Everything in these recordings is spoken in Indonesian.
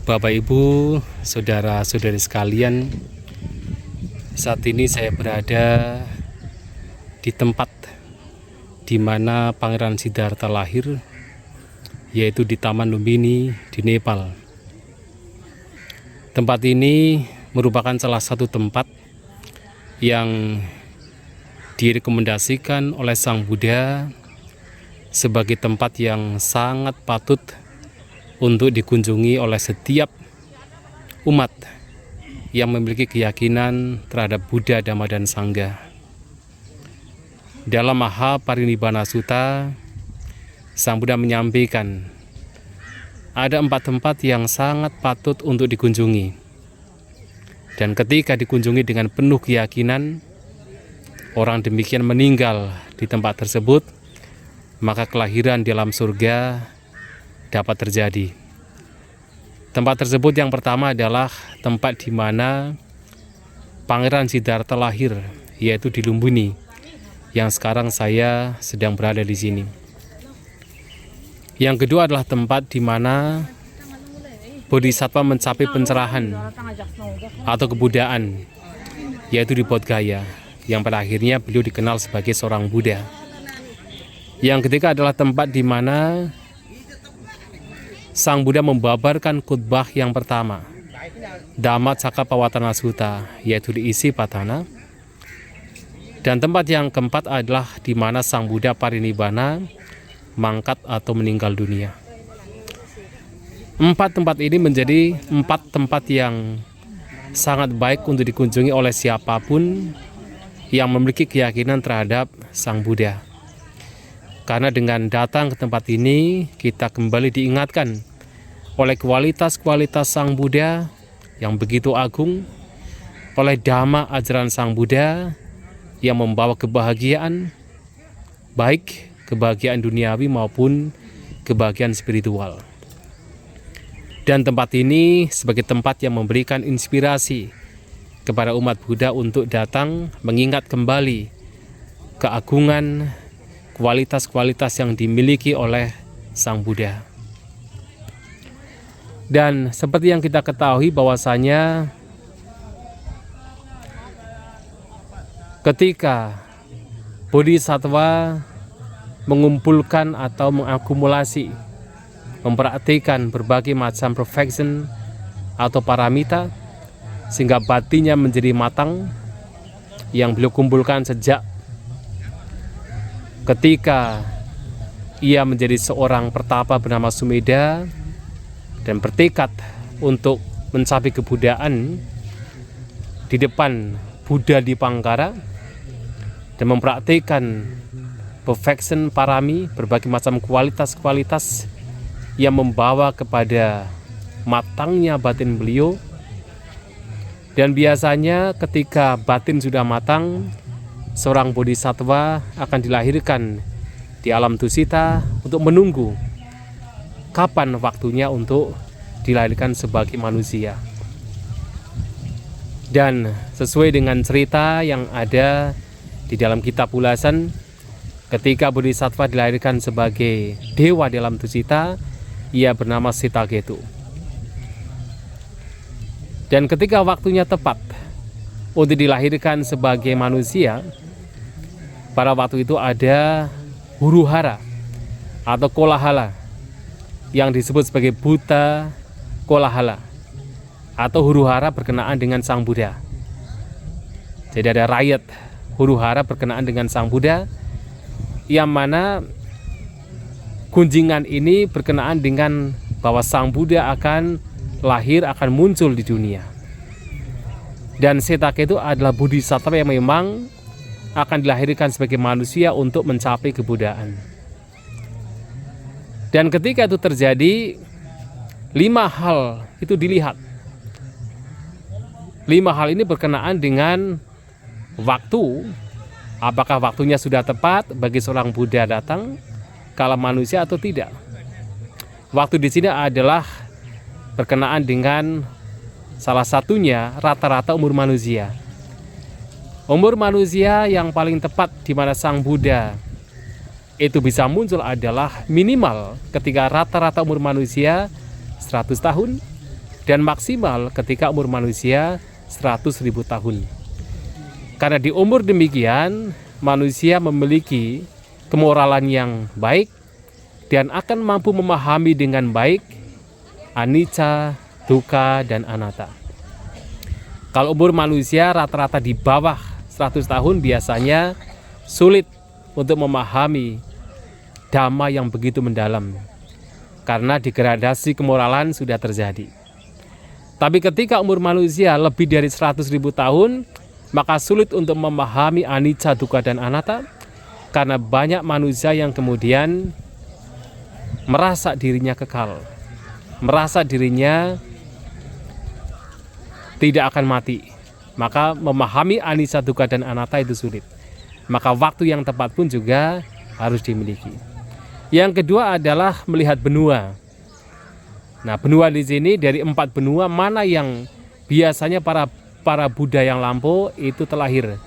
Bapak Ibu, saudara-saudari sekalian, saat ini saya berada di tempat di mana Pangeran Siddhartha lahir, yaitu di Taman Lumbini di Nepal. Tempat ini merupakan salah satu tempat yang direkomendasikan oleh Sang Buddha sebagai tempat yang sangat patut untuk dikunjungi oleh setiap umat yang memiliki keyakinan terhadap Buddha, Dhamma, dan Sangha. Dalam Mahaparinibbana Sutta, Sang Buddha menyampaikan ada 4 tempat yang sangat patut untuk dikunjungi. Dan ketika dikunjungi dengan penuh keyakinan, orang demikian meninggal di tempat tersebut, maka kelahiran di alam surga dapat terjadi. Tempat tersebut yang pertama adalah tempat di mana Pangeran Siddhartha lahir, yaitu di Lumbini, yang sekarang saya sedang berada di sini. Yang kedua adalah tempat di mana Bodhisattva mencapai pencerahan atau kebudaan, yaitu di Bodh Gaya, yang pada akhirnya beliau dikenal sebagai seorang Buddha. Yang ketiga adalah tempat di mana Sang Buddha membabarkan khutbah yang pertama, Dhammacakkappavattana Sutta, yaitu di Isipatana. Dan tempat yang keempat adalah di mana Sang Buddha parinibbana, mangkat atau meninggal dunia. 4 tempat ini menjadi 4 tempat yang sangat baik untuk dikunjungi oleh siapapun yang memiliki keyakinan terhadap Sang Buddha. Karena dengan datang ke tempat ini, kita kembali diingatkan oleh kualitas-kualitas Sang Buddha yang begitu agung, oleh Dhamma ajaran Sang Buddha yang membawa kebahagiaan, baik kebahagiaan duniawi maupun kebahagiaan spiritual. Dan tempat ini sebagai tempat yang memberikan inspirasi kepada umat Buddha untuk datang mengingat kembali keagungan, kualitas-kualitas yang dimiliki oleh Sang Buddha. Dan seperti yang kita ketahui bahwasanya ketika Bodhisattva mengumpulkan atau mengakumulasi, mempraktikkan berbagai macam perfection atau paramita sehingga batinnya menjadi matang, yang beliau kumpulkan sejak ketika ia menjadi seorang pertapa bernama Sumedha dan bertekad untuk mencapai kebudaan di depan Buddha Dipangkara dan mempraktikkan perfection parami, berbagai macam kualitas-kualitas yang membawa kepada matangnya batin beliau. Dan biasanya ketika batin sudah matang, seorang bodhisattva akan dilahirkan di alam tusita untuk menunggu kapan waktunya untuk dilahirkan sebagai manusia. Dan sesuai dengan cerita yang ada di dalam kitab ulasan, ketika bodhisattva dilahirkan sebagai dewa di alam tusita, ia bernama Sitaketu. Dan ketika waktunya tepat untuk dilahirkan sebagai manusia, pada waktu itu ada huru-hara atau kolahala yang disebut sebagai Buta Kolahala atau huru-hara berkenaan dengan Sang Buddha. Jadi ada rakyat huru-hara berkenaan dengan Sang Buddha, yang mana kunjingan ini berkenaan dengan bahwa Sang Buddha akan lahir, akan muncul di dunia. Dan Sitaketu adalah bodhisattva yang memang akan dilahirkan sebagai manusia untuk mencapai kebudaan. Dan ketika itu terjadi, 5 hal itu dilihat. 5 hal ini berkenaan dengan waktu, apakah waktunya sudah tepat bagi seorang Buddha datang kala manusia atau tidak. Waktu di sini adalah berkenaan dengan salah satunya rata-rata umur manusia. Umur manusia yang paling tepat di mana Sang Buddha itu bisa muncul adalah minimal ketika rata-rata umur manusia 100 tahun dan maksimal ketika umur manusia 100.000 tahun. Karena di umur demikian manusia memiliki kemoralan yang baik dan akan mampu memahami dengan baik anicca, dukkha, dan anatta. Kalau umur manusia rata-rata di bawah 100 tahun biasanya sulit untuk memahami dhamma yang begitu mendalam karena degradasi kemoralan sudah terjadi. Tapi ketika umur manusia lebih dari 100.000 tahun, maka sulit untuk memahami anicca, dukkha, dan anatta karena banyak manusia yang kemudian merasa dirinya kekal, merasa dirinya tidak akan mati. Maka memahami anicca, dukkha, dan anatta itu sulit. Maka waktu yang tepat pun juga harus dimiliki. Yang kedua adalah melihat benua. Nah, benua di sini dari 4 benua mana yang biasanya para Buddha yang lampau itu terlahir.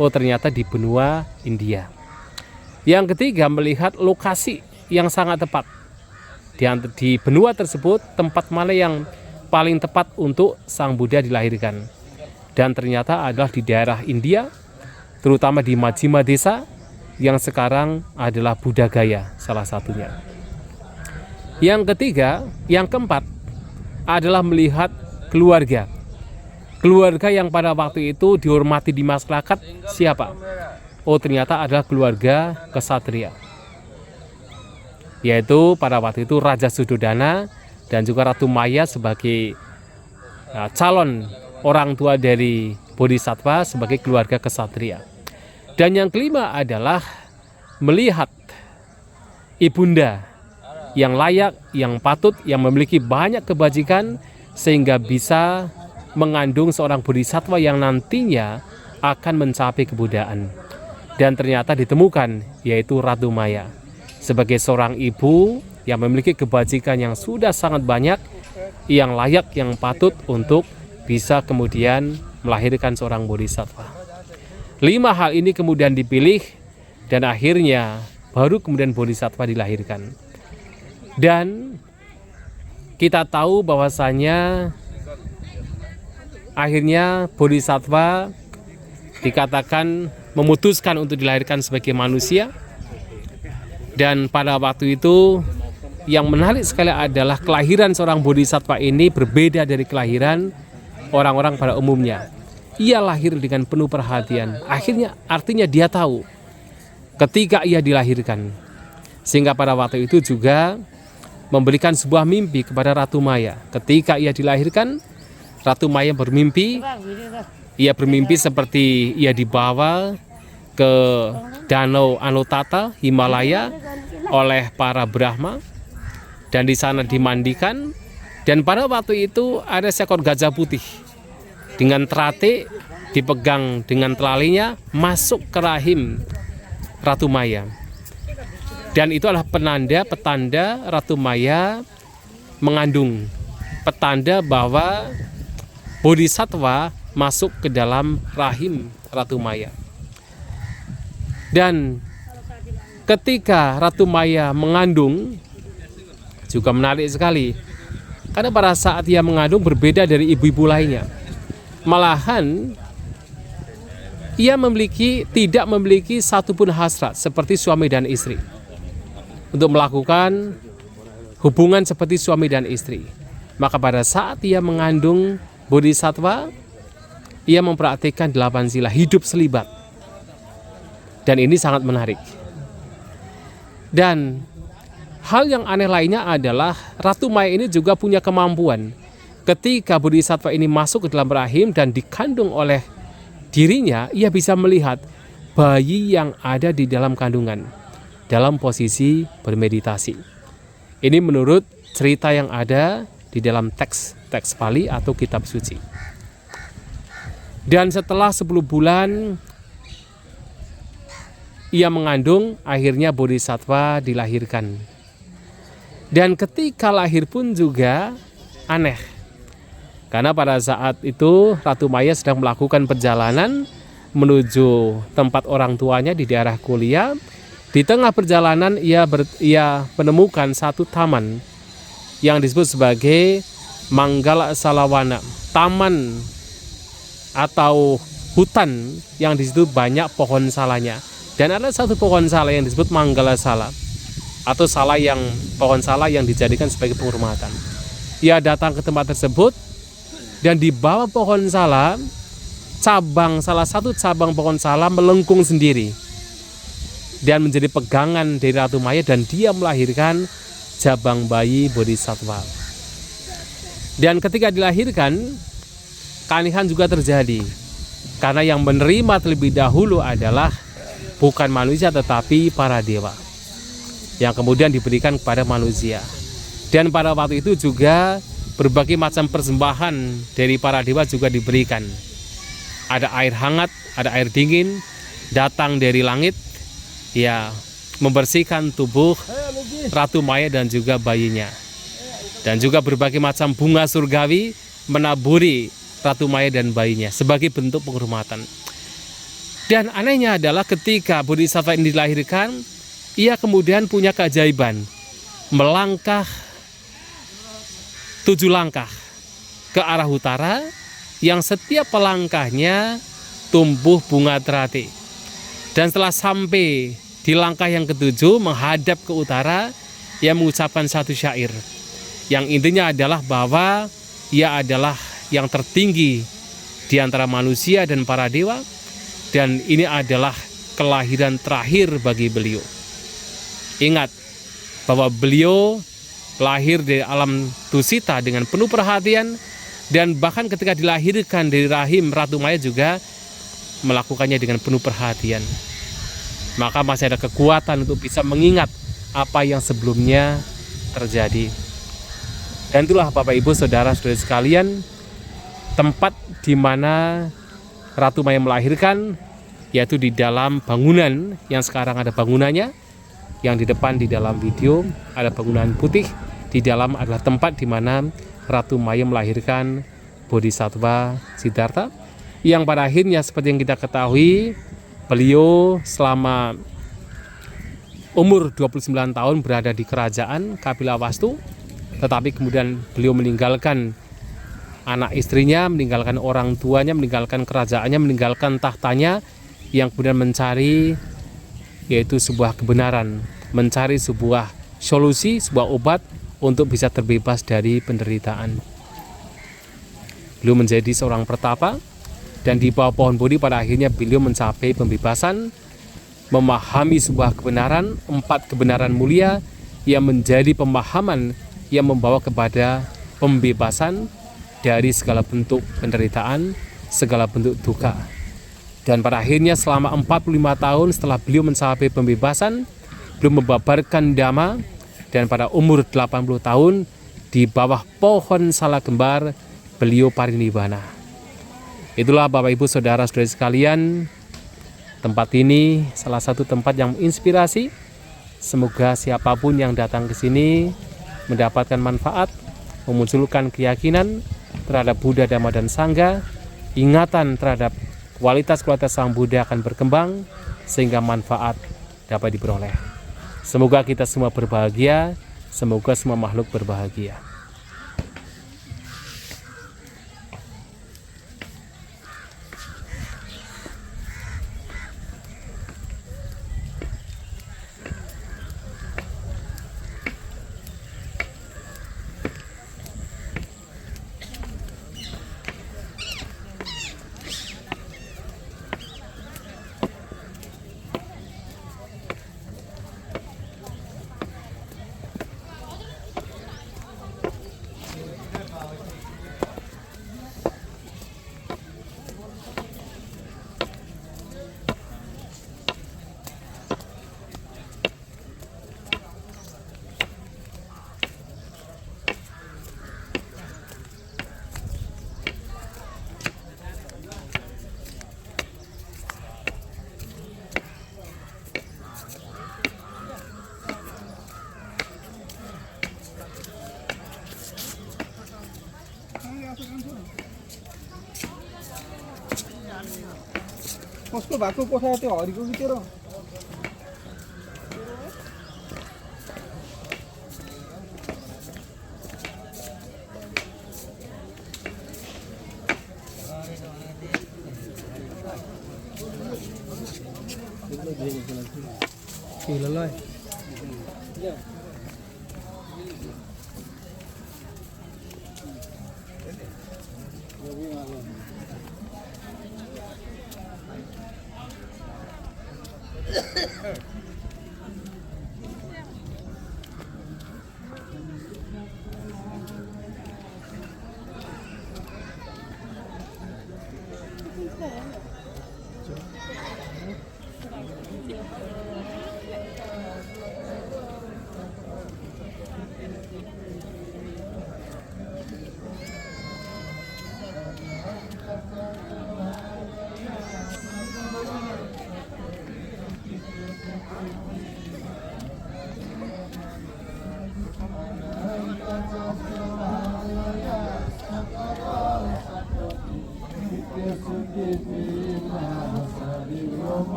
Oh, ternyata di benua India. Yang ketiga melihat lokasi yang sangat tepat. Di benua tersebut tempat mana yang paling tepat untuk Sang Buddha dilahirkan. Dan ternyata adalah di daerah India, terutama di Majjhima Desa yang sekarang adalah Buddha Gaya salah satunya. Yang ketiga, yang keempat adalah melihat keluarga. Keluarga yang pada waktu itu dihormati di masyarakat siapa? Oh, ternyata adalah keluarga ksatria. Yaitu pada waktu itu Raja Suddhodana dan juga Ratu Maya sebagai calon orang tua dari Bodhisattva sebagai keluarga ksatria. Dan yang kelima adalah melihat ibunda yang layak, yang patut, yang memiliki banyak kebajikan sehingga bisa mengandung seorang bodhisattva yang nantinya akan mencapai kebudayaan. Dan ternyata ditemukan yaitu Ratu Maya sebagai seorang ibu yang memiliki kebajikan yang sudah sangat banyak, yang layak, yang patut untuk bisa kemudian melahirkan seorang bodhisattva. 5 hal ini kemudian dipilih dan akhirnya baru kemudian bodhisattva dilahirkan. Dan kita tahu bahwasanya akhirnya bodhisattva dikatakan memutuskan untuk dilahirkan sebagai manusia. Dan pada waktu itu yang menarik sekali adalah kelahiran seorang bodhisattva ini berbeda dari kelahiran orang-orang pada umumnya. Ia lahir dengan penuh perhatian. Artinya dia tahu ketika ia dilahirkan. Sehingga pada waktu itu juga memberikan sebuah mimpi kepada Ratu Maya. Ketika ia dilahirkan, Ratu Maya bermimpi. Ia bermimpi seperti ia dibawa ke Danau Anuttata, Himalaya oleh para Brahma. Dan di sana dimandikan. Dan pada waktu itu ada seekor gajah putih dengan terate dipegang dengan telalinya masuk ke rahim Ratu Maya. Dan itu adalah petanda Ratu Maya mengandung, petanda bahwa bodhisattva masuk ke dalam rahim Ratu Maya. Dan ketika Ratu Maya mengandung juga menarik sekali, karena pada saat ia mengandung berbeda dari ibu-ibu lainnya. Malahan ia tidak memiliki satupun hasrat seperti suami dan istri untuk melakukan hubungan seperti suami dan istri. Maka pada saat ia mengandung bodhisattva, ia mempraktikkan 8 sila hidup selibat. Dan ini sangat menarik. Dan hal yang aneh lainnya adalah Ratu Maya ini juga punya kemampuan. Ketika bodhisattva ini masuk ke dalam rahim dan dikandung oleh dirinya, ia bisa melihat bayi yang ada di dalam kandungan dalam posisi bermeditasi. Ini menurut cerita yang ada di dalam teks Pali atau kitab suci. Dan setelah 10 bulan ia mengandung, akhirnya bodhisattva dilahirkan. Dan ketika lahir pun juga aneh. Karena pada saat itu Ratu Maya sedang melakukan perjalanan menuju tempat orang tuanya di daerah Kulia. Di tengah perjalanan ia menemukan satu taman yang disebut sebagai Manggala Salawana, taman atau hutan yang di situ banyak pohon salanya. Dan ada satu pohon sala yang disebut Manggala Sala, atau pohon sala yang dijadikan sebagai penghormatan. Ia datang ke tempat tersebut, dan di bawah pohon sala, salah satu cabang pohon sala melengkung sendiri dan menjadi pegangan dari Ratu Maya, dan dia melahirkan jabang bayi Bodhisattva. Dan ketika dilahirkan, keanehan juga terjadi, karena yang menerima terlebih dahulu adalah bukan manusia tetapi para dewa, yang kemudian diberikan kepada manusia. Dan pada waktu itu juga berbagai macam persembahan dari para dewa juga diberikan. Ada air hangat, ada air dingin datang dari langit, ya, membersihkan tubuh Ratu Maya dan juga bayinya. Dan juga berbagai macam bunga surgawi menaburi Ratu Maya dan bayinya sebagai bentuk penghormatan. Dan anehnya adalah ketika Bodhisattva ini dilahirkan, ia kemudian punya keajaiban, melangkah 7 langkah ke arah utara, yang setiap pelangkahnya tumbuh bunga terati. Dan setelah sampai di langkah yang ke-7 menghadap ke utara, ia mengucapkan satu syair yang intinya adalah bahwa ia adalah yang tertinggi di antara manusia dan para dewa, dan ini adalah kelahiran terakhir bagi beliau. Ingat bahwa beliau lahir dari alam Tusita dengan penuh perhatian, dan bahkan ketika dilahirkan dari rahim Ratu Maya juga melakukannya dengan penuh perhatian. Maka masih ada kekuatan untuk bisa mengingat apa yang sebelumnya terjadi. Dan itulah Bapak Ibu Saudara-saudari sekalian, tempat di mana Ratu Maya melahirkan, yaitu di dalam bangunan yang sekarang ada bangunannya. Yang di depan di dalam video ada bangunan putih, di dalam adalah tempat di mana Ratu Maya melahirkan Bodhisattva Siddhartha, yang pada akhirnya seperti yang kita ketahui, beliau selama umur 29 tahun berada di kerajaan Kapilavastu, tetapi kemudian beliau meninggalkan anak istrinya, meninggalkan orang tuanya, meninggalkan kerajaannya, meninggalkan tahtanya, yang kemudian mencari yaitu sebuah kebenaran, mencari sebuah solusi, sebuah obat untuk bisa terbebas dari penderitaan. Beliau menjadi seorang pertapa, dan di bawah pohon Bodhi pada akhirnya beliau mencapai pembebasan, memahami sebuah kebenaran, 4 kebenaran mulia yang menjadi pemahaman yang membawa kepada pembebasan dari segala bentuk penderitaan, segala bentuk duka. Dan pada akhirnya selama 45 tahun setelah beliau mencapai pembebasan, beliau membabarkan Dhamma, dan pada umur 80 tahun di bawah pohon sala kembar beliau parinibbana. Itulah Bapak Ibu Saudara-saudari sekalian, tempat ini salah satu tempat yang menginspirasi. Semoga siapapun yang datang ke sini mendapatkan manfaat, memunculkan keyakinan terhadap Buddha, Dhamma, dan Sangha, ingatan terhadap kualitas-kualitas Sang Buddha akan berkembang sehingga manfaat dapat diperoleh. Semoga kita semua berbahagia, semoga semua makhluk berbahagia. कसको भएको कोठा त्यो हरिको कि तेरो Chỉ là lời.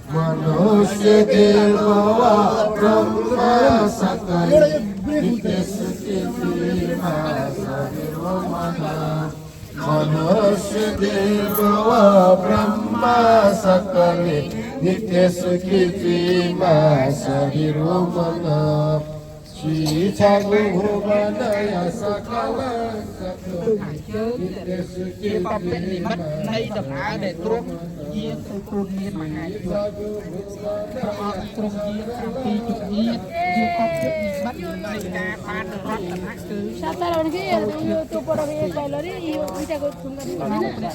Manusia dibawa Brahma sakali Nitya sukiti masa dirwamana. Manusia dibawa Brahma sakali Nitya sukiti masa dirwamana. Shri Thakur Bhanaya sakala Nitya sukiti Sata lagi tu pada dia lari, ia kita kau tunggu ni mana?